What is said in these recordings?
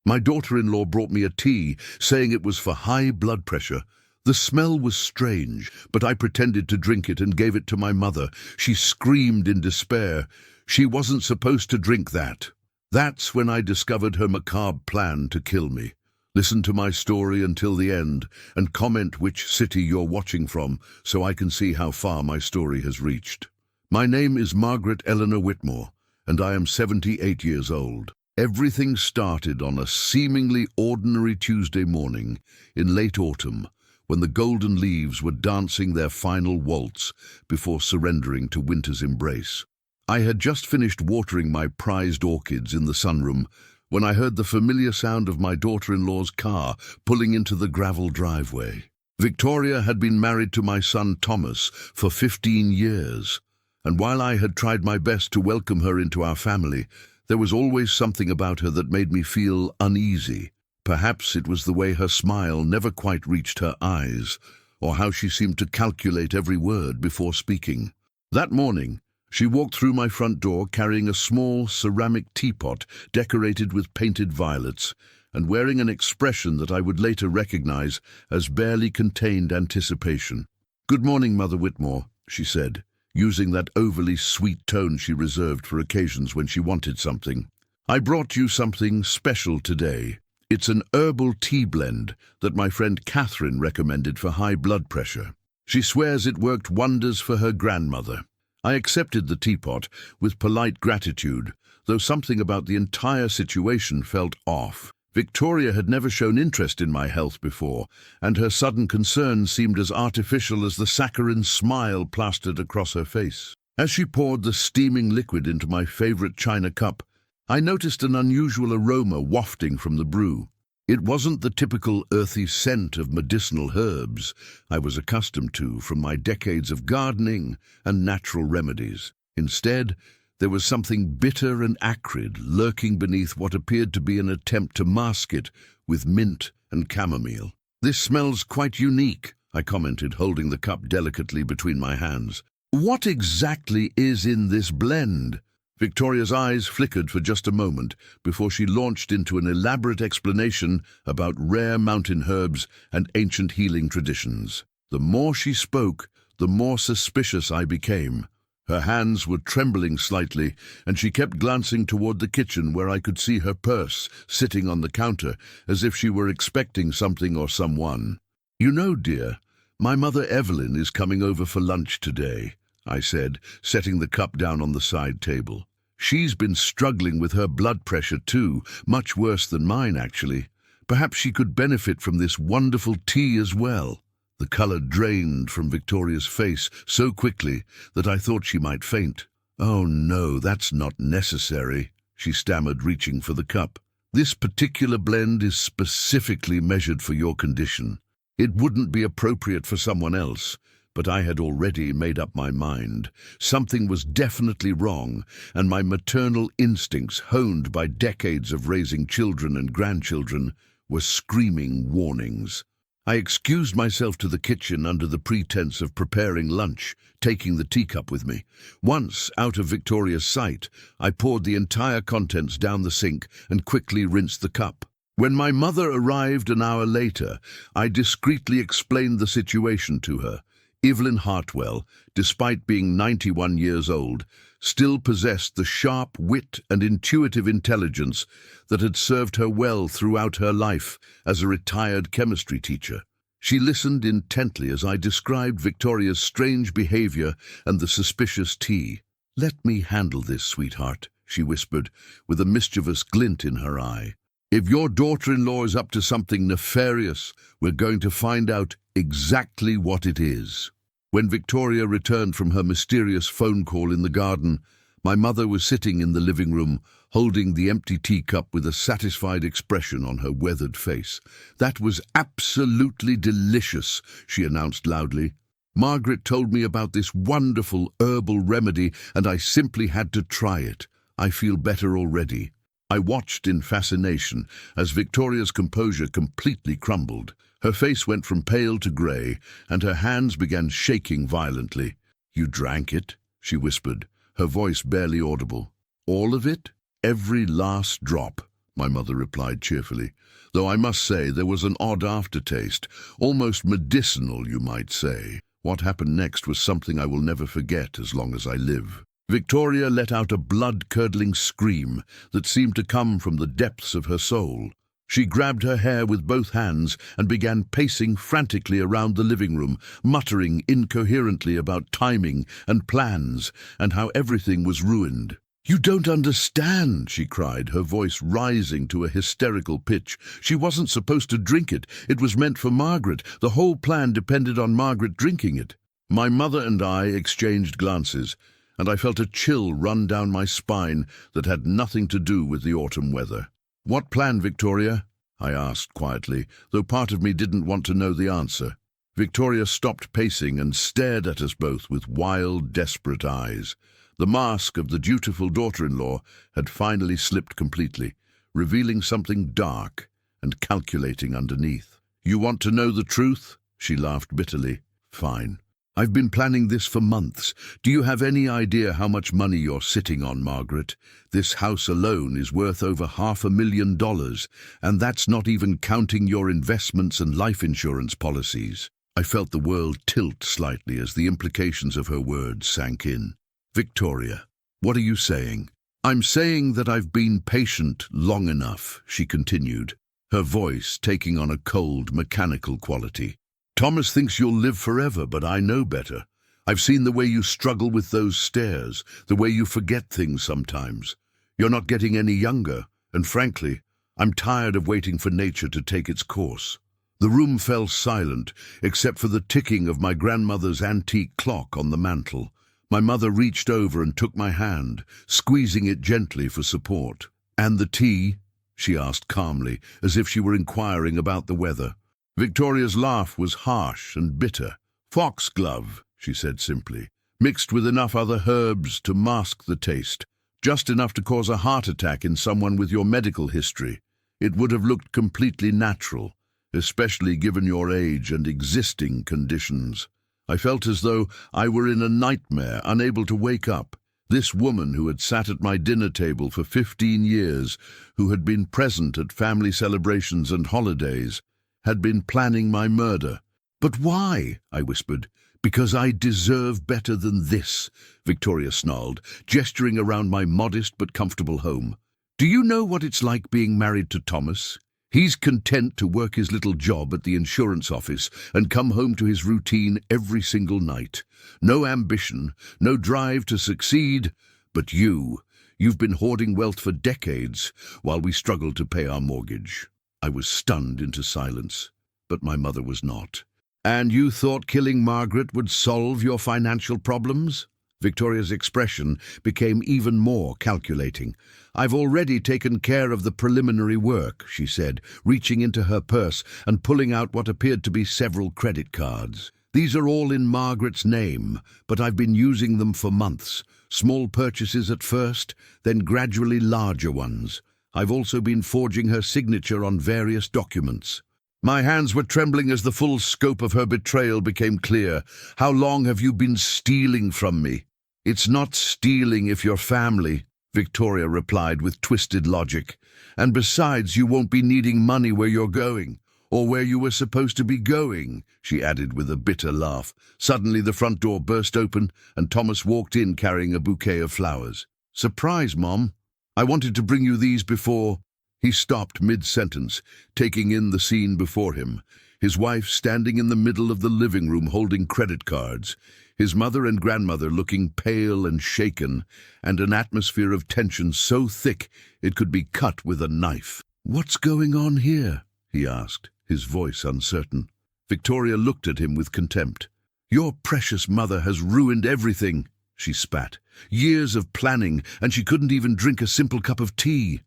My daughter-in-law brought me a tea, saying it was for high blood pressure. The smell was strange, but I pretended to drink it and gave it to my mother. She screamed in despair. She wasn't supposed to drink that. That's when I discovered her macabre plan to kill me. Listen to my story until the end and comment which city you're watching from so I can see how far my story has reached. My name is Margaret Eleanor Whitmore, and I am 78 years old. Everything started on a seemingly ordinary Tuesday morning in late autumn, when the golden leaves were dancing their final waltz before surrendering to winter's embrace. I had just finished watering my prized orchids in the sunroom when I heard the familiar sound of my daughter-in-law's car pulling into the gravel driveway. Victoria had been married to my son Thomas for 15 years, and while I had tried my best to welcome her into our family, there was always something about her that made me feel uneasy. Perhaps it was the way her smile never quite reached her eyes, or how she seemed to calculate every word before speaking. That morning, she walked through my front door carrying a small ceramic teapot decorated with painted violets and wearing an expression that I would later recognize as barely contained anticipation. "Good morning, Mother Whitmore," she said, using that overly sweet tone she reserved for occasions when she wanted something. "I brought you something special today. It's an herbal tea blend that my friend Catherine recommended for high blood pressure. She swears it worked wonders for her grandmother." I accepted the teapot with polite gratitude, though something about the entire situation felt off. Victoria had never shown interest in my health before, and her sudden concern seemed as artificial as the saccharine smile plastered across her face. As she poured the steaming liquid into my favorite china cup, I noticed an unusual aroma wafting from the brew. It wasn't the typical earthy scent of medicinal herbs I was accustomed to from my decades of gardening and natural remedies. Instead, there was something bitter and acrid lurking beneath what appeared to be an attempt to mask it with mint and chamomile. "This smells quite unique," I commented, holding the cup delicately between my hands. "What exactly is in this blend?" Victoria's eyes flickered for just a moment before she launched into an elaborate explanation about rare mountain herbs and ancient healing traditions. The more she spoke, the more suspicious I became. Her hands were trembling slightly, and she kept glancing toward the kitchen where I could see her purse sitting on the counter, as if she were expecting something or someone. "You know, dear, my mother Evelyn is coming over for lunch today," I said, setting the cup down on the side table. "She's been struggling with her blood pressure too, much worse than mine, actually. Perhaps she could benefit from this wonderful tea as well." The color drained from Victoria's face so quickly that I thought she might faint. "Oh no, that's not necessary," she stammered, reaching for the cup. "This particular blend is specifically measured for your condition. It wouldn't be appropriate for someone else." But I had already made up my mind. Something was definitely wrong, and my maternal instincts, honed by decades of raising children and grandchildren, were screaming warnings. I excused myself to the kitchen under the pretense of preparing lunch, taking the teacup with me. Once out of Victoria's sight, I poured the entire contents down the sink and quickly rinsed the cup. When my mother arrived an hour later, I discreetly explained the situation to her. Evelyn Hartwell, despite being 91 years old, still possessed the sharp wit and intuitive intelligence that had served her well throughout her life as a retired chemistry teacher. She listened intently as I described Victoria's strange behavior and the suspicious tea. "Let me handle this, sweetheart," she whispered, with a mischievous glint in her eye. "If your daughter-in-law is up to something nefarious, we're going to find out exactly what it is." When Victoria returned from her mysterious phone call in the garden, my mother was sitting in the living room, holding the empty teacup with a satisfied expression on her weathered face. "That was absolutely delicious," she announced loudly. "Margaret told me about this wonderful herbal remedy, and I simply had to try it. I feel better already." I watched in fascination as Victoria's composure completely crumbled. Her face went from pale to grey, and her hands began shaking violently. "You drank it?" she whispered, her voice barely audible. "All of it?" "Every last drop," my mother replied cheerfully, though I must say there was an odd aftertaste, almost medicinal, you might say. What happened next was something I will never forget as long as I live. Victoria let out a blood-curdling scream that seemed to come from the depths of her soul. She grabbed her hair with both hands and began pacing frantically around the living room, muttering incoherently about timing and plans and how everything was ruined. "You don't understand," she cried, her voice rising to a hysterical pitch. "She wasn't supposed to drink it. It was meant for Margaret. The whole plan depended on Margaret drinking it." My mother and I exchanged glances, and I felt a chill run down my spine that had nothing to do with the autumn weather. "What plan, Victoria?" I asked quietly, though part of me didn't want to know the answer. Victoria stopped pacing and stared at us both with wild, desperate eyes. The mask of the dutiful daughter-in-law had finally slipped completely, revealing something dark and calculating underneath. "You want to know the truth?" She laughed bitterly. "Fine. I've been planning this for months. Do you have any idea how much money you're sitting on, Margaret? This house alone is worth over $500,000, and that's not even counting your investments and life insurance policies." I felt the world tilt slightly as the implications of her words sank in. "Victoria, what are you saying?" "I'm saying that I've been patient long enough," she continued, her voice taking on a cold, mechanical quality. "Thomas thinks you'll live forever, but I know better. I've seen the way you struggle with those stairs, the way you forget things sometimes. You're not getting any younger, and frankly, I'm tired of waiting for nature to take its course." The room fell silent, except for the ticking of my grandmother's antique clock on the mantel. My mother reached over and took my hand, squeezing it gently for support. "And the tea?" she asked calmly, as if she were inquiring about the weather. Victoria's laugh was harsh and bitter. "Foxglove," she said simply, "mixed with enough other herbs to mask the taste. Just enough to cause a heart attack in someone with your medical history. It would have looked completely natural, especially given your age and existing conditions." I felt as though I were in a nightmare, unable to wake up. This woman who had sat at my dinner table for 15 years, who had been present at family celebrations and holidays, had been planning my murder. "But why?" I whispered. "Because I deserve better than this," Victoria snarled, gesturing around my modest but comfortable home. "Do you know what it's like being married to Thomas? He's content to work his little job at the insurance office and come home to his routine every single night. No ambition, no drive to succeed. But you've been hoarding wealth for decades while we struggle to pay our mortgage." I was stunned into silence, but my mother was not. "And you thought killing Margaret would solve your financial problems?" Victoria's expression became even more calculating. "I've already taken care of the preliminary work," she said, reaching into her purse and pulling out what appeared to be several credit cards. "These are all in Margaret's name, but I've been using them for months. Small purchases at first, then gradually larger ones. I've also been forging her signature on various documents." My hands were trembling as the full scope of her betrayal became clear. "How long have you been stealing from me?" "It's not stealing if you're family," Victoria replied with twisted logic. "And besides, you won't be needing money where you're going, or where you were supposed to be going," she added with a bitter laugh. Suddenly the front door burst open and Thomas walked in carrying a bouquet of flowers. "Surprise, Mom. I wanted to bring you these before—" He stopped mid-sentence, taking in the scene before him. His wife standing in the middle of the living room holding credit cards, his mother and grandmother looking pale and shaken, and an atmosphere of tension so thick it could be cut with a knife. "What's going on here?" he asked, his voice uncertain. Victoria looked at him with contempt. "Your precious mother has ruined everything," she spat. "Years of planning, and she couldn't even drink a simple cup of tea."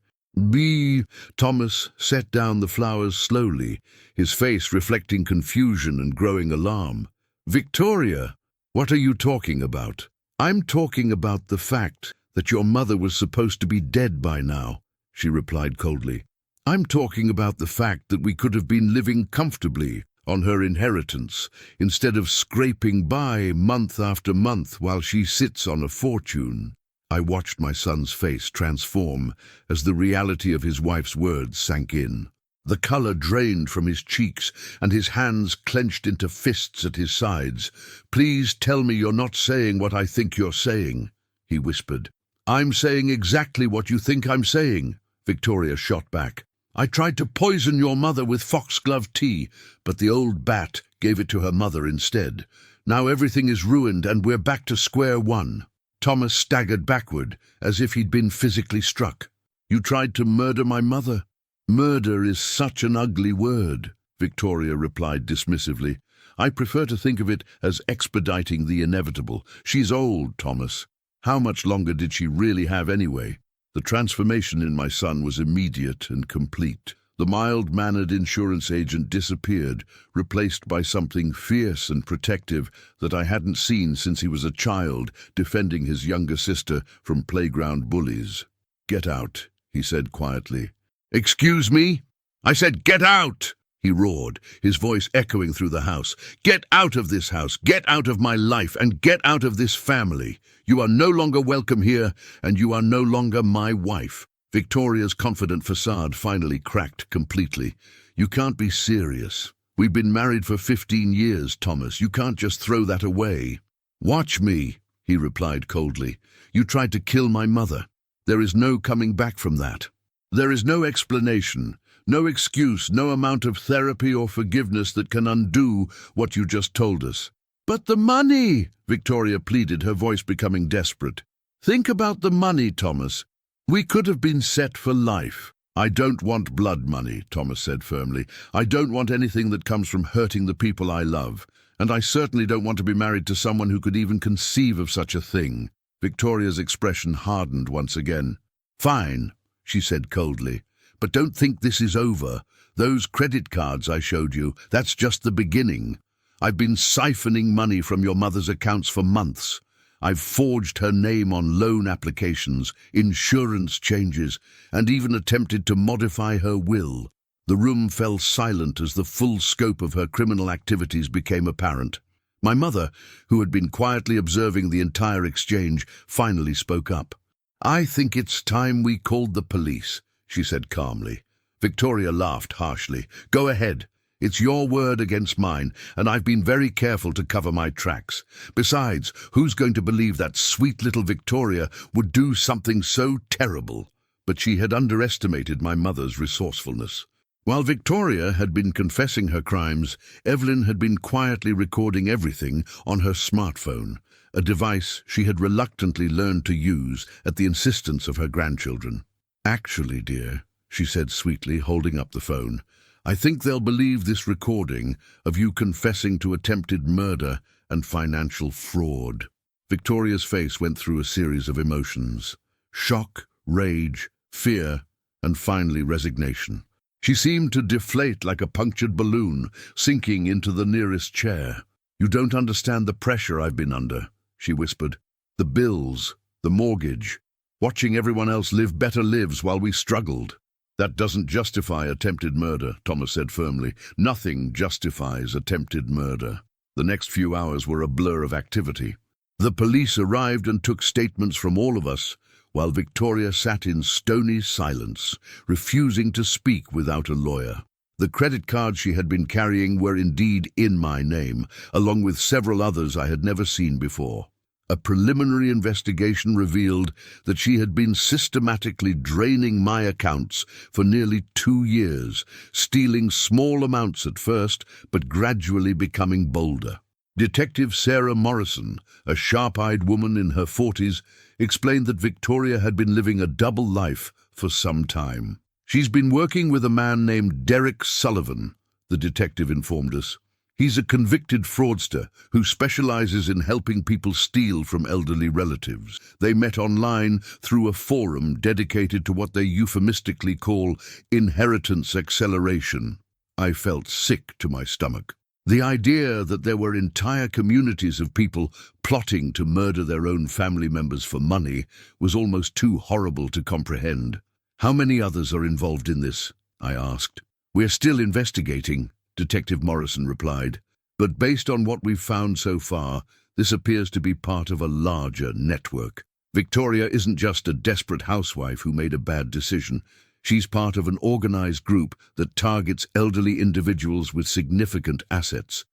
Thomas set down the flowers slowly, his face reflecting confusion and growing alarm. "Victoria, what are you talking about?" "I'm talking about the fact that your mother was supposed to be dead by now," she replied coldly. "I'm talking about the fact that we could have been living comfortably on her inheritance instead of scraping by month after month while she sits on a fortune." I watched my son's face transform as the reality of his wife's words sank in. The color drained from his cheeks, and his hands clenched into fists at his sides. "Please tell me you're not saying what I think you're saying," he whispered. "I'm saying exactly what you think I'm saying," Victoria shot back. "I tried to poison your mother with foxglove tea, but the old bat gave it to her mother instead. Now everything is ruined and we're back to square one." Thomas staggered backward, as if he'd been physically struck. "You tried to murder my mother?" "Murder is such an ugly word," Victoria replied dismissively. "I prefer to think of it as expediting the inevitable. She's old, Thomas. How much longer did she really have anyway?" The transformation in my son was immediate and complete. The mild-mannered insurance agent disappeared, replaced by something fierce and protective that I hadn't seen since he was a child, defending his younger sister from playground bullies. "Get out," he said quietly. "Excuse me? I said get out!" he roared, his voice echoing through the house. "Get out of this house, get out of my life, and get out of this family. You are no longer welcome here, and you are no longer my wife." Victoria's confident facade finally cracked completely. "You can't be serious. We've been married for 15 years, Thomas. You can't just throw that away." "Watch me," he replied coldly. "You tried to kill my mother. There is no coming back from that. There is no explanation, no excuse, no amount of therapy or forgiveness that can undo what you just told us." "But the money," Victoria pleaded, her voice becoming desperate. "Think about the money, Thomas. We could have been set for life." "I don't want blood money," Thomas said firmly. "I don't want anything that comes from hurting the people I love. And I certainly don't want to be married to someone who could even conceive of such a thing." Victoria's expression hardened once again. "Fine," she said coldly. "But don't think this is over. Those credit cards I showed you, that's just the beginning. I've been siphoning money from your mother's accounts for months. I've forged her name on loan applications, insurance changes, and even attempted to modify her will." The room fell silent as the full scope of her criminal activities became apparent. My mother, who had been quietly observing the entire exchange, finally spoke up. "I think it's time we called the police," she said calmly. Victoria laughed harshly. "Go ahead. It's your word against mine, and I've been very careful to cover my tracks. Besides, who's going to believe that sweet little Victoria would do something so terrible?" But she had underestimated my mother's resourcefulness. While Victoria had been confessing her crimes, Evelyn had been quietly recording everything on her smartphone, a device she had reluctantly learned to use at the insistence of her grandchildren. "Actually, dear," she said sweetly, holding up the phone, "I think they'll believe this recording of you confessing to attempted murder and financial fraud." Victoria's face went through a series of emotions: shock, rage, fear, and finally resignation. She seemed to deflate like a punctured balloon, sinking into the nearest chair. "You don't understand the pressure I've been under," she whispered. "The bills, the mortgage, watching everyone else live better lives while we struggled." "That doesn't justify attempted murder," Thomas said firmly. "Nothing justifies attempted murder." The next few hours were a blur of activity. The police arrived and took statements from all of us, while Victoria sat in stony silence, refusing to speak without a lawyer. The credit cards she had been carrying were indeed in my name, along with several others I had never seen before. A preliminary investigation revealed that she had been systematically draining my accounts for nearly 2 years, stealing small amounts at first, but gradually becoming bolder. Detective Sarah Morrison, a sharp-eyed woman in her 40s, explained that Victoria had been living a double life for some time. "She's been working with a man named Derek Sullivan," the detective informed us. "He's a convicted fraudster who specializes in helping people steal from elderly relatives. They met online through a forum dedicated to what they euphemistically call inheritance acceleration." I felt sick to my stomach. The idea that there were entire communities of people plotting to murder their own family members for money was almost too horrible to comprehend. "How many others are involved in this?" I asked. "We're still investigating," Detective Morrison replied. "But based on what we've found so far, this appears to be part of a larger network." Victoria isn't just a desperate housewife who made a bad decision. She's part of an organized group that targets elderly individuals with significant assets.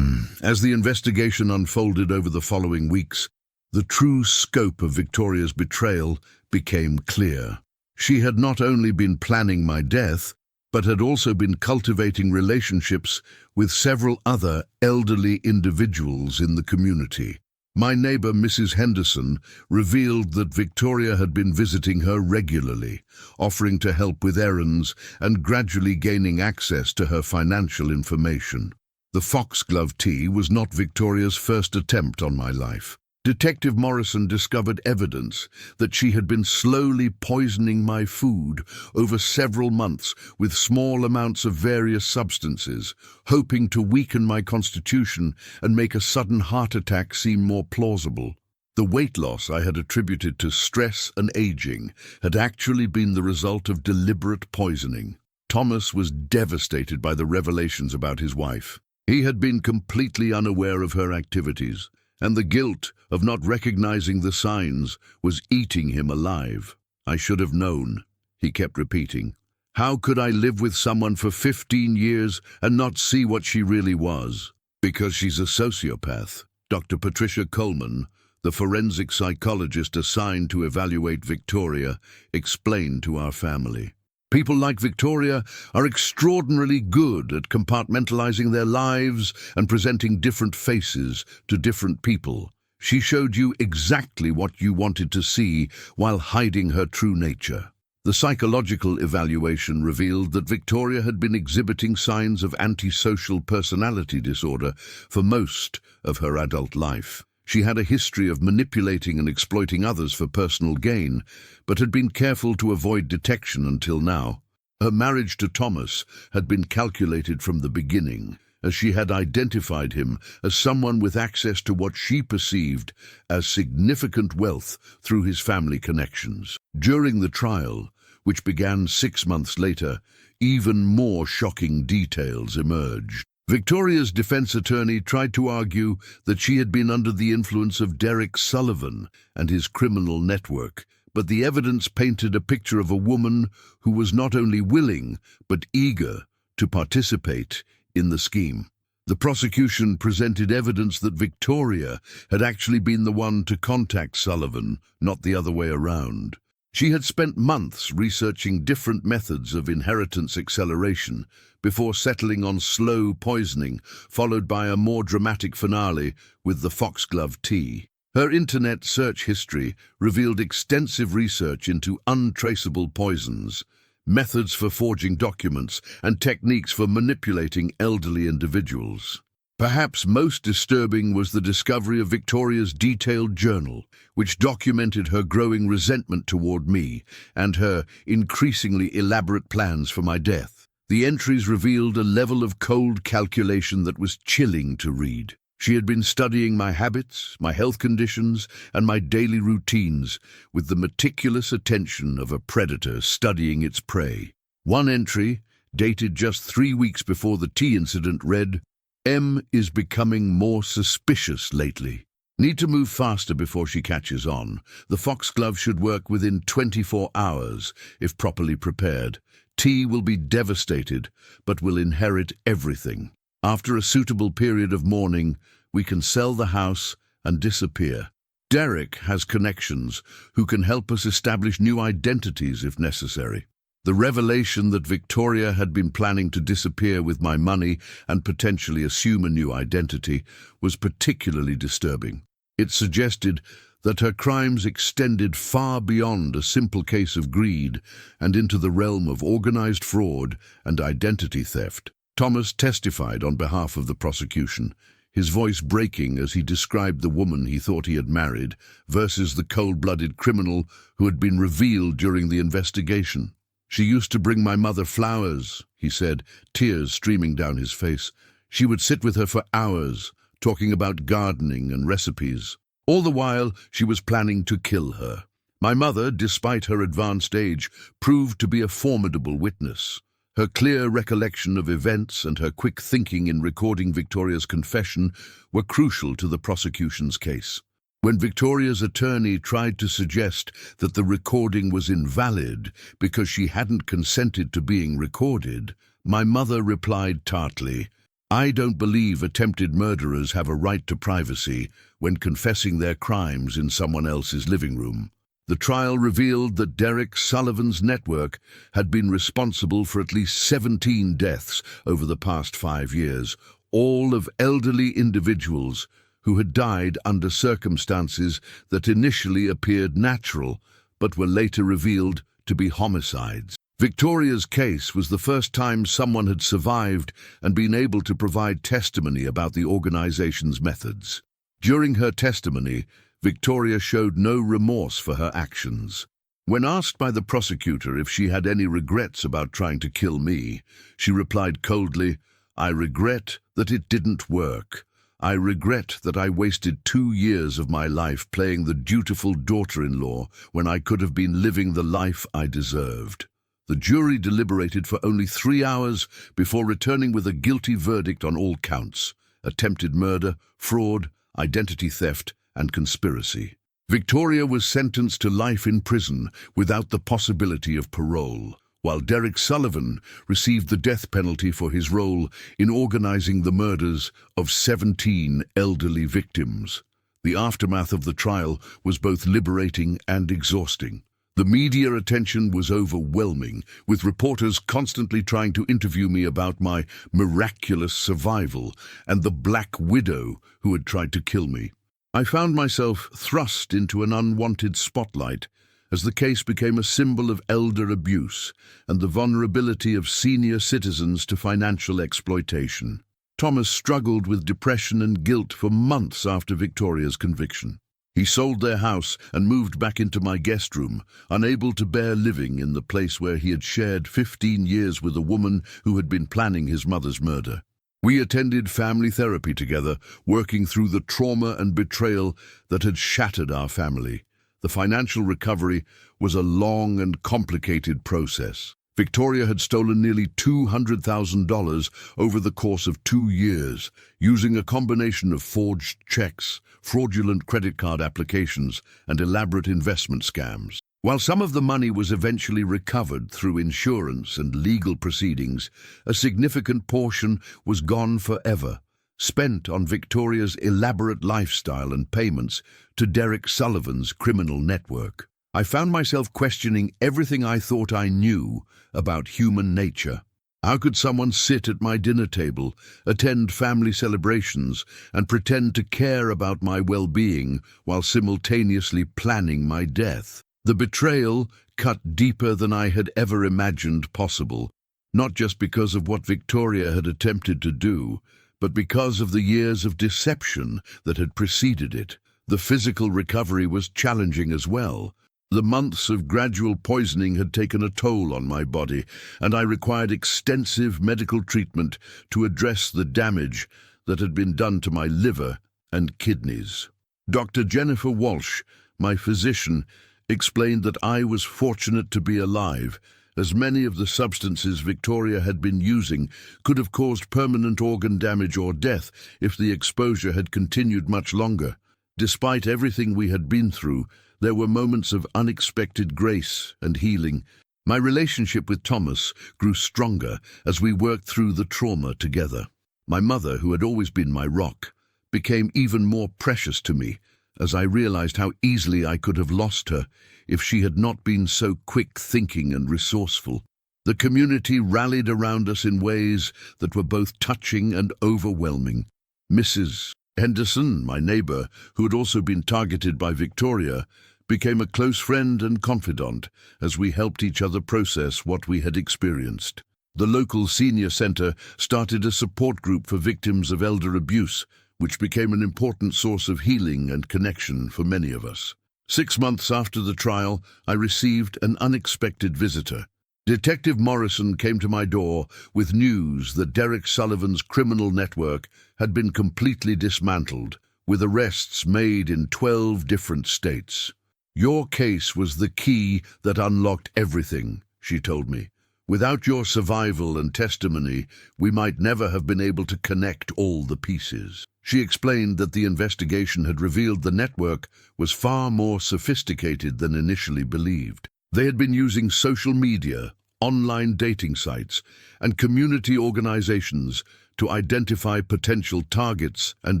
As the investigation unfolded over the following weeks, the true scope of Victoria's betrayal became clear. She had not only been planning my death, but had also been cultivating relationships with several other elderly individuals in the community. My neighbor, Mrs. Henderson, revealed that Victoria had been visiting her regularly, offering to help with errands and gradually gaining access to her financial information. The foxglove tea was not Victoria's first attempt on my life. Detective Morrison discovered evidence that she had been slowly poisoning my food over several months with small amounts of various substances, hoping to weaken my constitution and make a sudden heart attack seem more plausible. The weight loss I had attributed to stress and aging had actually been the result of deliberate poisoning. Thomas was devastated by the revelations about his wife. He had been completely unaware of her activities, and the guilt of not recognizing the signs was eating him alive. "I should have known," he kept repeating. "How could I live with someone for 15 years and not see what she really was?" "Because she's a sociopath," Dr. Patricia Coleman, the forensic psychologist assigned to evaluate Victoria, explained to our family. "People like Victoria are extraordinarily good at compartmentalizing their lives and presenting different faces to different people. She showed you exactly what you wanted to see while hiding her true nature." The psychological evaluation revealed that Victoria had been exhibiting signs of antisocial personality disorder for most of her adult life. She had a history of manipulating and exploiting others for personal gain, but had been careful to avoid detection until now. Her marriage to Thomas had been calculated from the beginning, as she had identified him as someone with access to what she perceived as significant wealth through his family connections. During the trial, which began 6 months later, even more shocking details emerged. Victoria's defense attorney tried to argue that she had been under the influence of Derek Sullivan and his criminal network, but the evidence painted a picture of a woman who was not only willing, but eager to participate in the scheme. The prosecution presented evidence that Victoria had actually been the one to contact Sullivan, not the other way around. She had spent months researching different methods of inheritance acceleration before settling on slow poisoning, followed by a more dramatic finale with the foxglove tea. Her internet search history revealed extensive research into untraceable poisons, methods for forging documents, and techniques for manipulating elderly individuals. Perhaps most disturbing was the discovery of Victoria's detailed journal, which documented her growing resentment toward me and her increasingly elaborate plans for my death. The entries revealed a level of cold calculation that was chilling to read. She had been studying my habits, my health conditions, and my daily routines with the meticulous attention of a predator studying its prey. One entry, dated just 3 weeks before the tea incident, read, "M is becoming more suspicious lately. Need to move faster before she catches on. The foxglove should work within 24 hours, if properly prepared. T will be devastated, but will inherit everything. After a suitable period of mourning, we can sell the house and disappear. Derek has connections who can help us establish new identities if necessary." The revelation that Victoria had been planning to disappear with my money and potentially assume a new identity was particularly disturbing. It suggested that her crimes extended far beyond a simple case of greed and into the realm of organized fraud and identity theft. Thomas testified on behalf of the prosecution, his voice breaking as he described the woman he thought he had married versus the cold-blooded criminal who had been revealed during the investigation. "She used to bring my mother flowers," he said, tears streaming down his face. "She would sit with her for hours, talking about gardening and recipes. All the while, she was planning to kill her. My mother, despite her advanced age, proved to be a formidable witness. Her clear recollection of events and her quick thinking in recording Victoria's confession were crucial to the prosecution's case. When Victoria's attorney tried to suggest that the recording was invalid because she hadn't consented to being recorded, my mother replied tartly, "I don't believe attempted murderers have a right to privacy when confessing their crimes in someone else's living room." The trial revealed that Derek Sullivan's network had been responsible for at least 17 deaths over the past 5 years, all of elderly individuals who had died under circumstances that initially appeared natural, but were later revealed to be homicides. Victoria's case was the first time someone had survived and been able to provide testimony about the organization's methods. During her testimony, Victoria showed no remorse for her actions. When asked by the prosecutor if she had any regrets about trying to kill me, she replied coldly, "I regret that it didn't work. I regret that I wasted 2 years of my life playing the dutiful daughter-in-law when I could have been living the life I deserved." The jury deliberated for only 3 hours before returning with a guilty verdict on all counts: attempted murder, fraud, identity theft, and conspiracy. Victoria was sentenced to life in prison without the possibility of parole, while Derek Sullivan received the death penalty for his role in organizing the murders of 17 elderly victims. The aftermath of the trial was both liberating and exhausting. The media attention was overwhelming, with reporters constantly trying to interview me about my miraculous survival and the Black Widow who had tried to kill me. I found myself thrust into an unwanted spotlight as the case became a symbol of elder abuse and the vulnerability of senior citizens to financial exploitation. Thomas struggled with depression and guilt for months after Victoria's conviction. He sold their house and moved back into my guest room, unable to bear living in the place where he had shared 15 years with a woman who had been planning his mother's murder. We attended family therapy together, working through the trauma and betrayal that had shattered our family. The financial recovery was a long and complicated process. Victoria had stolen nearly $200,000 over the course of 2 years, using a combination of forged checks, fraudulent credit card applications, and elaborate investment scams. While some of the money was eventually recovered through insurance and legal proceedings, a significant portion was gone forever, spent on Victoria's elaborate lifestyle and payments to Derek Sullivan's criminal network. I found myself questioning everything I thought I knew about human nature. How could someone sit at my dinner table, attend family celebrations, and pretend to care about my well-being while simultaneously planning my death? The betrayal cut deeper than I had ever imagined possible, not just because of what Victoria had attempted to do, but because of the years of deception that had preceded it. The physical recovery was challenging as well. The months of gradual poisoning had taken a toll on my body, and I required extensive medical treatment to address the damage that had been done to my liver and kidneys. Dr. Jennifer Walsh, my physician, explained that I was fortunate to be alive, as many of the substances Victoria had been using could have caused permanent organ damage or death if the exposure had continued much longer. Despite everything we had been through, there were moments of unexpected grace and healing. My relationship with Thomas grew stronger as we worked through the trauma together. My mother, who had always been my rock, became even more precious to me as I realized how easily I could have lost her if she had not been so quick-thinking and resourceful. The community rallied around us in ways that were both touching and overwhelming. Mrs. Henderson, my neighbor, who had also been targeted by Victoria, became a close friend and confidant as we helped each other process what we had experienced. The local senior center started a support group for victims of elder abuse, which became an important source of healing and connection for many of us. 6 months after the trial, I received an unexpected visitor. Detective Morrison came to my door with news that Derek Sullivan's criminal network had been completely dismantled, with arrests made in 12 different states. "Your case was the key that unlocked everything," she told me. "Without your survival and testimony, we might never have been able to connect all the pieces." She explained that the investigation had revealed the network was far more sophisticated than initially believed. They had been using social media, online dating sites, and community organizations to identify potential targets and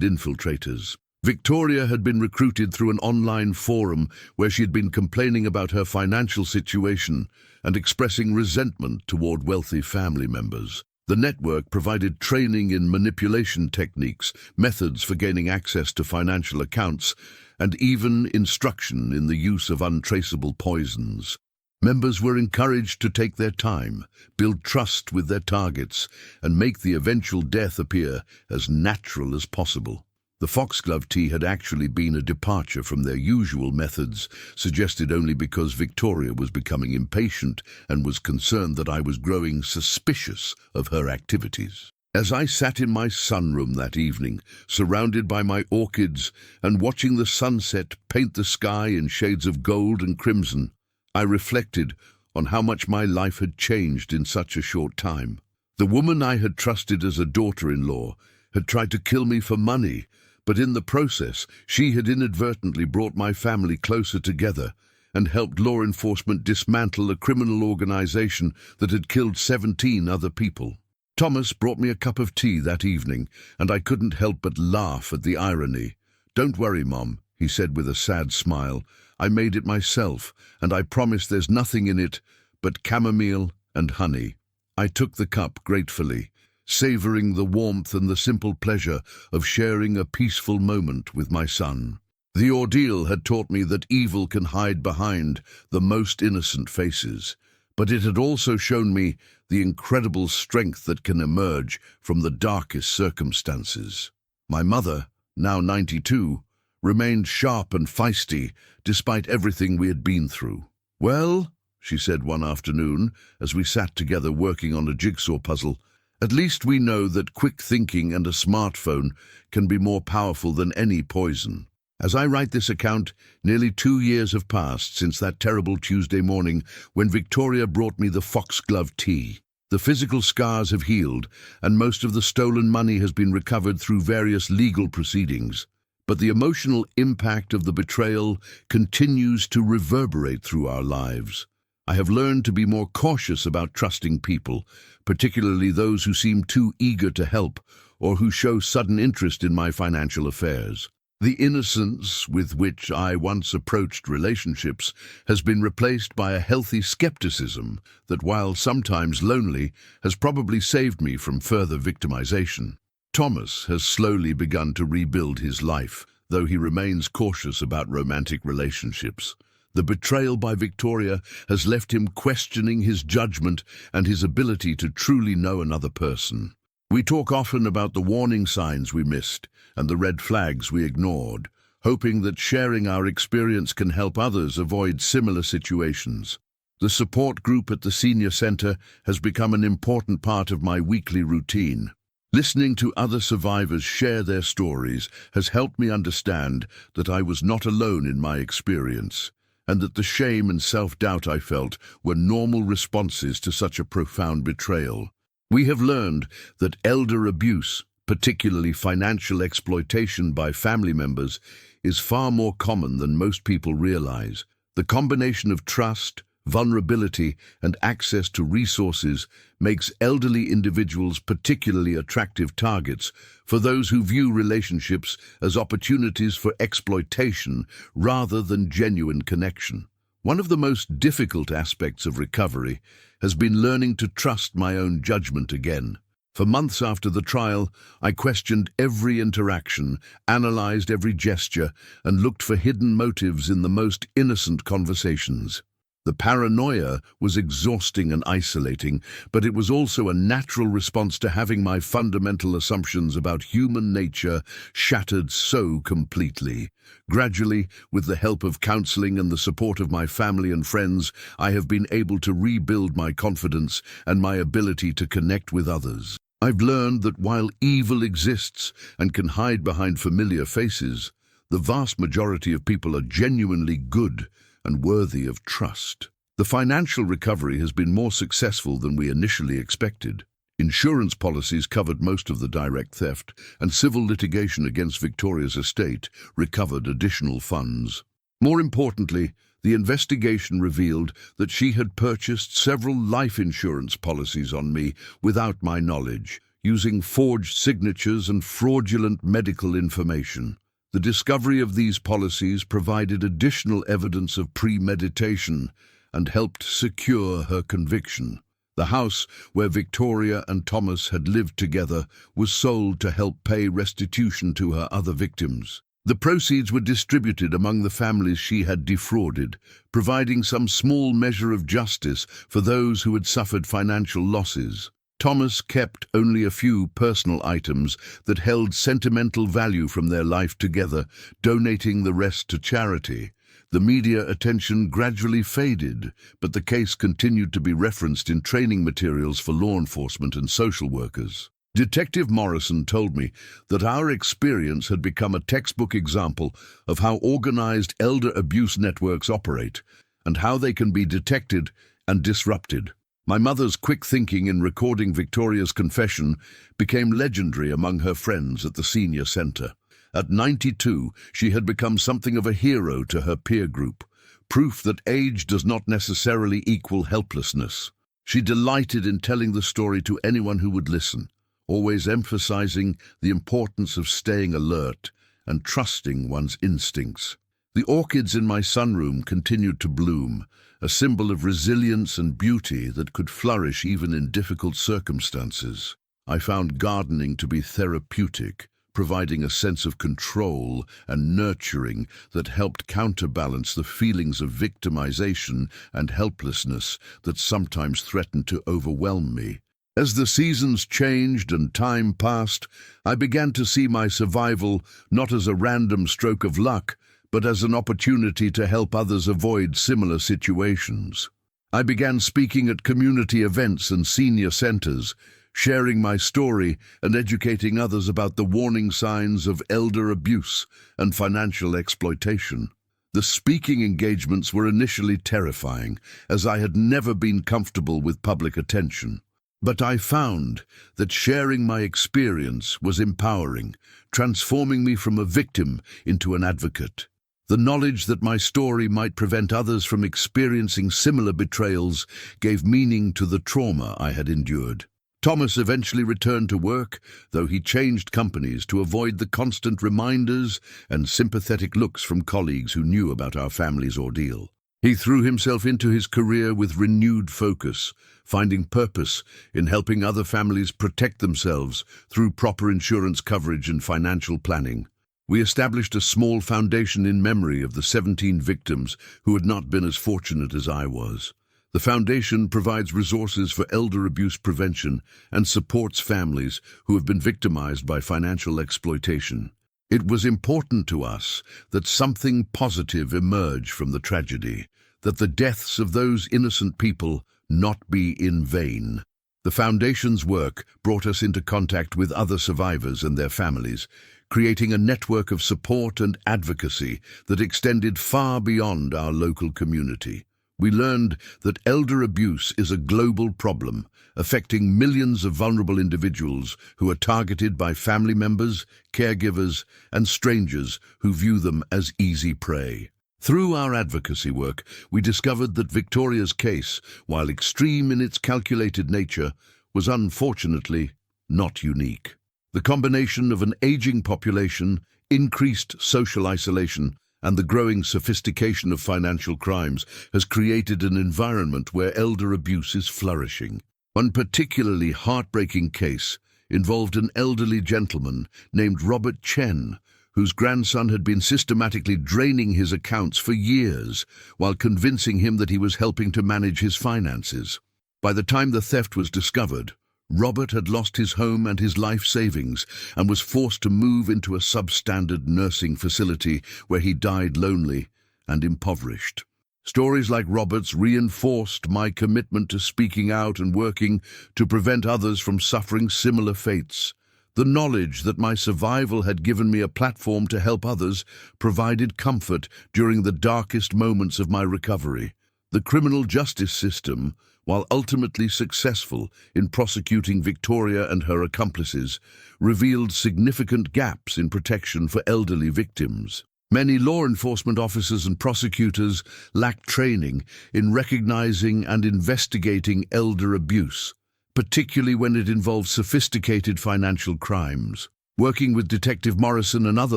infiltrators. Victoria had been recruited through an online forum where she had been complaining about her financial situation and expressing resentment toward wealthy family members. The network provided training in manipulation techniques, methods for gaining access to financial accounts, and even instruction in the use of untraceable poisons. Members were encouraged to take their time, build trust with their targets, and make the eventual death appear as natural as possible. The foxglove tea had actually been a departure from their usual methods, suggested only because Victoria was becoming impatient and was concerned that I was growing suspicious of her activities. As I sat in my sunroom that evening, surrounded by my orchids and watching the sunset paint the sky in shades of gold and crimson, I reflected on how much my life had changed in such a short time. The woman I had trusted as a daughter-in-law had tried to kill me for money, but in the process, she had inadvertently brought my family closer together and helped law enforcement dismantle a criminal organization that had killed 17 other people. Thomas brought me a cup of tea that evening, and I couldn't help but laugh at the irony. "Don't worry, Mom," he said with a sad smile. "I made it myself, and I promise there's nothing in it but chamomile and honey." I took the cup gratefully, savoring the warmth and the simple pleasure of sharing a peaceful moment with my son. The ordeal had taught me that evil can hide behind the most innocent faces, but it had also shown me the incredible strength that can emerge from the darkest circumstances. My mother, now 92, remained sharp and feisty despite everything we had been through. "Well," she said one afternoon as we sat together working on a jigsaw puzzle, "at least we know that quick thinking and a smartphone can be more powerful than any poison." As I write this account, nearly 2 years have passed since that terrible Tuesday morning when Victoria brought me the foxglove tea. The physical scars have healed, and most of the stolen money has been recovered through various legal proceedings. But the emotional impact of the betrayal continues to reverberate through our lives. I have learned to be more cautious about trusting people, particularly those who seem too eager to help or who show sudden interest in my financial affairs. The innocence with which I once approached relationships has been replaced by a healthy skepticism that, while sometimes lonely, has probably saved me from further victimization. Thomas has slowly begun to rebuild his life, though he remains cautious about romantic relationships. The betrayal by Victoria has left him questioning his judgment and his ability to truly know another person. We talk often about the warning signs we missed and the red flags we ignored, hoping that sharing our experience can help others avoid similar situations. The support group at the Senior Center has become an important part of my weekly routine. Listening to other survivors share their stories has helped me understand that I was not alone in my experience, and that the shame and self-doubt I felt were normal responses to such a profound betrayal. We have learned that elder abuse, particularly financial exploitation by family members, is far more common than most people realize. The combination of trust, vulnerability, and access to resources makes elderly individuals particularly attractive targets for those who view relationships as opportunities for exploitation rather than genuine connection. One of the most difficult aspects of recovery has been learning to trust my own judgment again. For months after the trial, I questioned every interaction, analyzed every gesture, and looked for hidden motives in the most innocent conversations. The paranoia was exhausting and isolating, but it was also a natural response to having my fundamental assumptions about human nature shattered so completely. Gradually, with the help of counseling and the support of my family and friends, I have been able to rebuild my confidence and my ability to connect with others. I've learned that while evil exists and can hide behind familiar faces, the vast majority of people are genuinely good and worthy of trust. The financial recovery has been more successful than we initially expected. Insurance policies covered most of the direct theft, and civil litigation against Victoria's estate recovered additional funds. More importantly, the investigation revealed that she had purchased several life insurance policies on me without my knowledge, using forged signatures and fraudulent medical information. The discovery of these policies provided additional evidence of premeditation and helped secure her conviction. The house where Victoria and Thomas had lived together was sold to help pay restitution to her other victims. The proceeds were distributed among the families she had defrauded, providing some small measure of justice for those who had suffered financial losses. Thomas kept only a few personal items that held sentimental value from their life together, donating the rest to charity. The media attention gradually faded, but the case continued to be referenced in training materials for law enforcement and social workers. Detective Morrison told me that our experience had become a textbook example of how organized elder abuse networks operate and how they can be detected and disrupted. My mother's quick thinking in recording Victoria's confession became legendary among her friends at the senior center. At 92, she had become something of a hero to her peer group, proof that age does not necessarily equal helplessness. She delighted in telling the story to anyone who would listen, always emphasizing the importance of staying alert and trusting one's instincts. The orchids in my sunroom continued to bloom, a symbol of resilience and beauty that could flourish even in difficult circumstances. I found gardening to be therapeutic, providing a sense of control and nurturing that helped counterbalance the feelings of victimization and helplessness that sometimes threatened to overwhelm me. As the seasons changed and time passed, I began to see my survival not as a random stroke of luck, but as an opportunity to help others avoid similar situations. I began speaking at community events and senior centers, sharing my story and educating others about the warning signs of elder abuse and financial exploitation. The speaking engagements were initially terrifying, as I had never been comfortable with public attention. But I found that sharing my experience was empowering, transforming me from a victim into an advocate. The knowledge that my story might prevent others from experiencing similar betrayals gave meaning to the trauma I had endured. Thomas eventually returned to work, though he changed companies to avoid the constant reminders and sympathetic looks from colleagues who knew about our family's ordeal. He threw himself into his career with renewed focus, finding purpose in helping other families protect themselves through proper insurance coverage and financial planning. We established a small foundation in memory of the 17 victims who had not been as fortunate as I was. The foundation provides resources for elder abuse prevention and supports families who have been victimized by financial exploitation. It was important to us that something positive emerge from the tragedy, that the deaths of those innocent people not be in vain. The Foundation's work brought us into contact with other survivors and their families, creating a network of support and advocacy that extended far beyond our local community. We learned that elder abuse is a global problem, affecting millions of vulnerable individuals who are targeted by family members, caregivers, and strangers who view them as easy prey. Through our advocacy work, we discovered that Victoria's case, while extreme in its calculated nature, was unfortunately not unique. The combination of an aging population, increased social isolation, and the growing sophistication of financial crimes has created an environment where elder abuse is flourishing. One particularly heartbreaking case involved an elderly gentleman named Robert Chen, whose grandson had been systematically draining his accounts for years while convincing him that he was helping to manage his finances. By the time the theft was discovered, Robert had lost his home and his life savings and was forced to move into a substandard nursing facility where he died lonely and impoverished. Stories like Robert's reinforced my commitment to speaking out and working to prevent others from suffering similar fates. The knowledge that my survival had given me a platform to help others provided comfort during the darkest moments of my recovery. The criminal justice system, while ultimately successful in prosecuting Victoria and her accomplices, revealed significant gaps in protection for elderly victims. Many law enforcement officers and prosecutors lack training in recognizing and investigating elder abuse, particularly when it involves sophisticated financial crimes. Working with Detective Morrison and other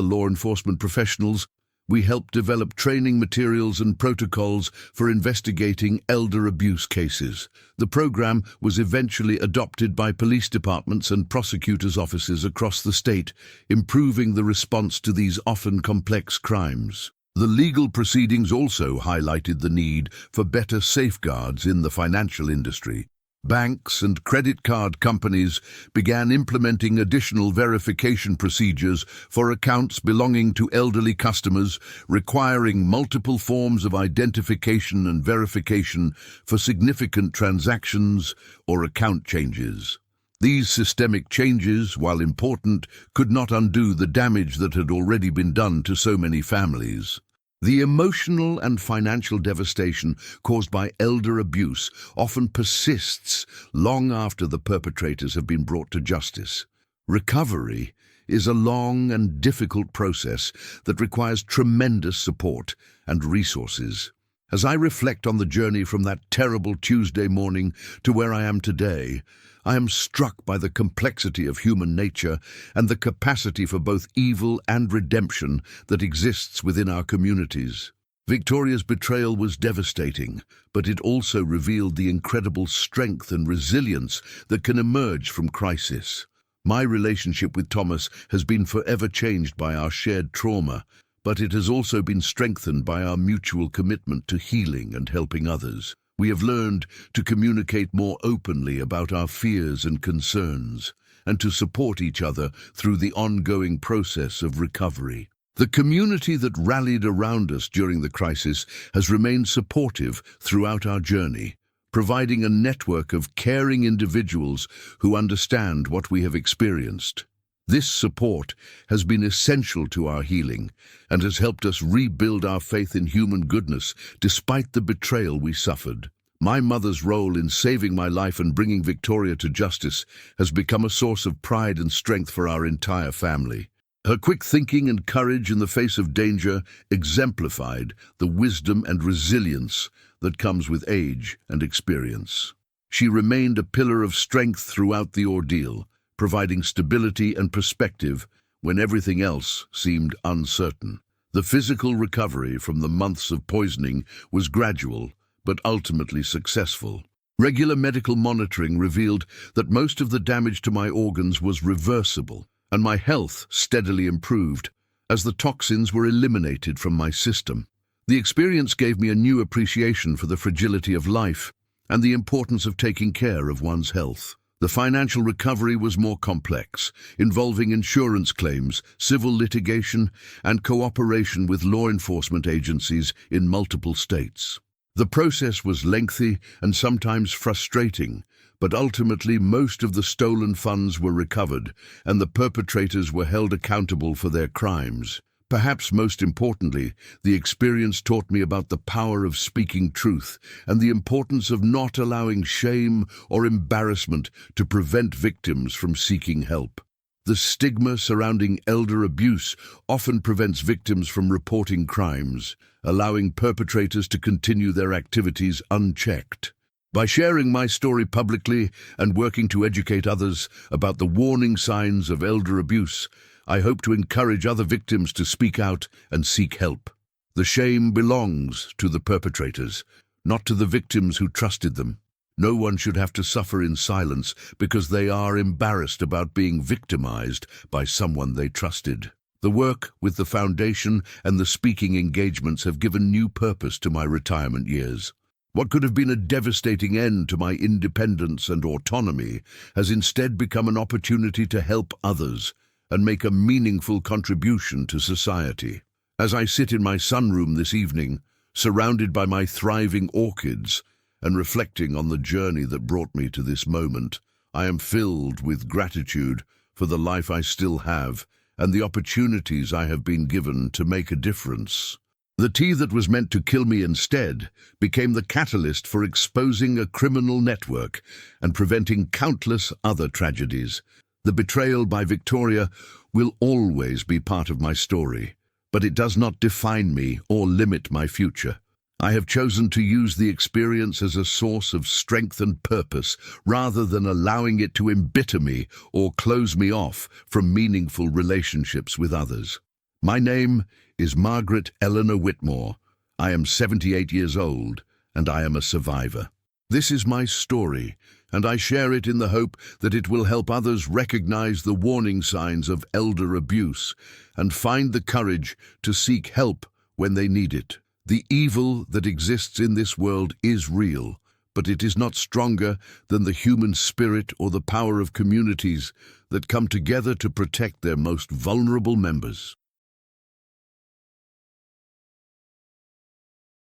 law enforcement professionals, we helped develop training materials and protocols for investigating elder abuse cases. The program was eventually adopted by police departments and prosecutors' offices across the state, improving the response to these often complex crimes. The legal proceedings also highlighted the need for better safeguards in the financial industry. Banks and credit card companies began implementing additional verification procedures for accounts belonging to elderly customers, requiring multiple forms of identification and verification for significant transactions or account changes. These systemic changes, while important, could not undo the damage that had already been done to so many families. The emotional and financial devastation caused by elder abuse often persists long after the perpetrators have been brought to justice. Recovery is a long and difficult process that requires tremendous support and resources. As I reflect on the journey from that terrible Tuesday morning to where I am today, I am struck by the complexity of human nature and the capacity for both evil and redemption that exists within our communities. Victoria's betrayal was devastating, but it also revealed the incredible strength and resilience that can emerge from crisis. My relationship with Thomas has been forever changed by our shared trauma, but it has also been strengthened by our mutual commitment to healing and helping others. We have learned to communicate more openly about our fears and concerns, and to support each other through the ongoing process of recovery. The community that rallied around us during the crisis has remained supportive throughout our journey, providing a network of caring individuals who understand what we have experienced. This support has been essential to our healing and has helped us rebuild our faith in human goodness despite the betrayal we suffered. My mother's role in saving my life and bringing Victoria to justice has become a source of pride and strength for our entire family. Her quick thinking and courage in the face of danger exemplified the wisdom and resilience that comes with age and experience. She remained a pillar of strength throughout the ordeal, providing stability and perspective when everything else seemed uncertain. The physical recovery from the months of poisoning was gradual, but ultimately successful. Regular medical monitoring revealed that most of the damage to my organs was reversible, and my health steadily improved as the toxins were eliminated from my system. The experience gave me a new appreciation for the fragility of life and the importance of taking care of one's health. The financial recovery was more complex, involving insurance claims, civil litigation, and cooperation with law enforcement agencies in multiple states. The process was lengthy and sometimes frustrating, but ultimately most of the stolen funds were recovered and the perpetrators were held accountable for their crimes. Perhaps most importantly, the experience taught me about the power of speaking truth and the importance of not allowing shame or embarrassment to prevent victims from seeking help. The stigma surrounding elder abuse often prevents victims from reporting crimes, allowing perpetrators to continue their activities unchecked. By sharing my story publicly and working to educate others about the warning signs of elder abuse, I hope to encourage other victims to speak out and seek help. The shame belongs to the perpetrators, not to the victims who trusted them. No one should have to suffer in silence because they are embarrassed about being victimized by someone they trusted. The work with the foundation and the speaking engagements have given new purpose to my retirement years. What could have been a devastating end to my independence and autonomy has instead become an opportunity to help others and make a meaningful contribution to society. As I sit in my sunroom this evening, surrounded by my thriving orchids, and reflecting on the journey that brought me to this moment, I am filled with gratitude for the life I still have and the opportunities I have been given to make a difference. The tea that was meant to kill me instead became the catalyst for exposing a criminal network and preventing countless other tragedies. The betrayal by Victoria will always be part of my story, but it does not define me or limit my future. I have chosen to use the experience as a source of strength and purpose rather than allowing it to embitter me or close me off from meaningful relationships with others. My name is Margaret Eleanor Whitmore. I am 78 years old, and I am a survivor. This is my story, and I share it in the hope that it will help others recognize the warning signs of elder abuse and find the courage to seek help when they need it. The evil that exists in this world is real, but it is not stronger than the human spirit or the power of communities that come together to protect their most vulnerable members.